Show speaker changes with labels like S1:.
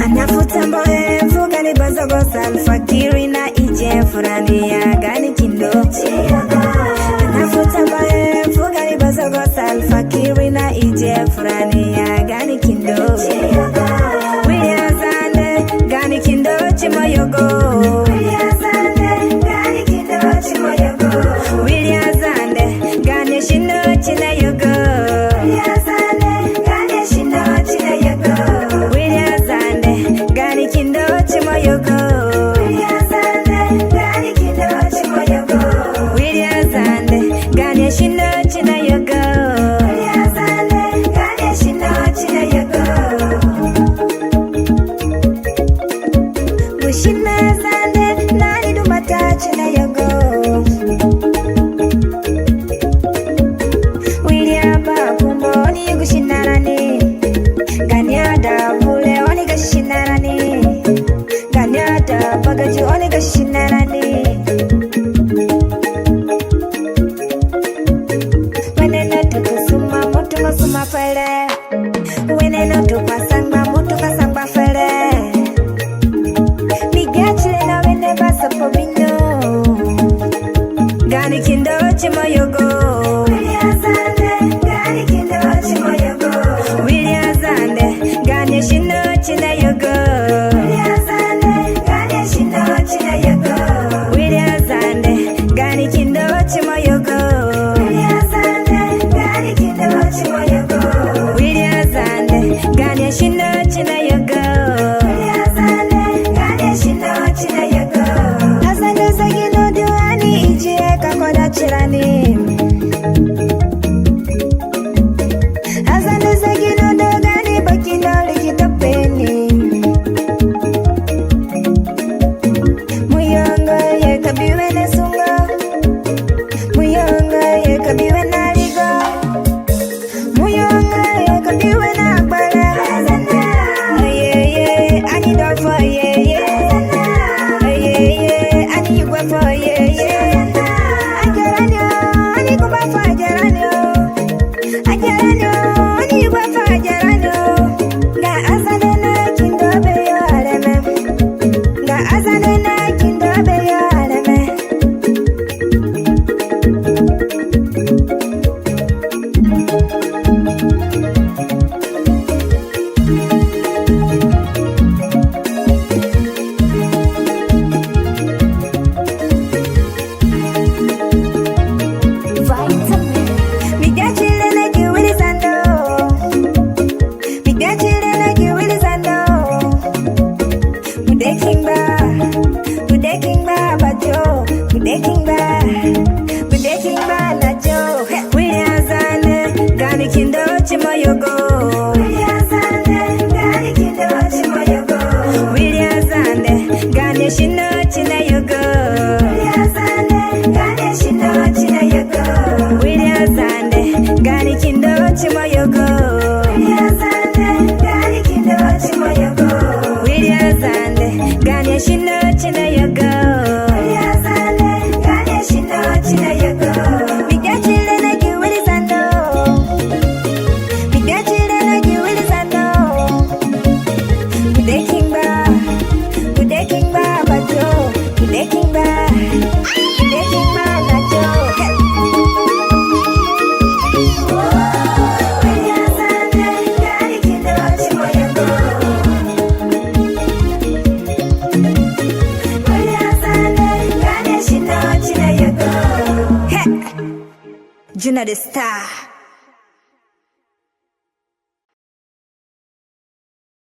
S1: Anafuta mboevu gani bazogosa alfakiri na ije furani ya gani kindo. Anafuta mboevu gani bazogosa alfakiri na ije furani ya gani kindo. William Zande gani kindo chimoyogo. William Zande gani kindo chimoyogo. William Zande gani shino chinayogo. William Zande gani shino chinayogo. William Zande gani kindo chimoyogo. William Zande gani kindo chimoyogo. William Zande gani shino chinayogo. William Zande gani shino chinayogo. Mushina Zande nani dumata chinayogo. William Bakumbo ni gushinarani. Ganyada bule oni gashinarani. Ganyada bagaji oni gashinarani. Weneno tukusuma mutu masuma fere. Weneno tukasangba mutu kasangba fere. Migachile na wende basa pobino. Gani kindo chimoyogo. William Zande gani kindo chimoyogo. William Zande gani shino chinayogo. William Zande gani shino chinayogo. William Zande gani kindo chimoyogo. William Zande gani kindo chimoyogo. William Zande gani shino chinayogo. William Zande gani shino chinayogo. Azande zagino duani ije kakoda chirani. Azande zagino dogani bakino likitopeni. Muyongo ye kabiwe ne sungo. Muyongo ye kabiwe na ligo. Muyongo ye kabiwe na agbara. Ayeye ani dofo ayeye. Ayeye ani igwefo ayeye. Ajaranyo ani kubafo ajaranyo. Ajaranyo ani igwefo ajaranyo. Ga azane na kindo beyo aleme. Ga azane na kindo beyo aleme. Migachile na kiwili zando. Migachile na kiwili zando. Mudekingba bajo. Mudekingba na jo. William Zande gani kindo chimoyogo. William Zande gani kindo chimoyogo. William Zande gani shino chinayogo. William Zande gani shino chinayogo. William Zande gani kindo chimoyogo. William Zande gani kindo chimoyogo. William Zande gani shino chinayogo. William Zande gani shino chinayogo. Migachile na kiwili zando. Migachile na kiwili zando. Mudekingba bajo. Mudekingba na jo. William Zande gani kindo chimoyogo. William Zande gani shino chinayogo. Juna the Star.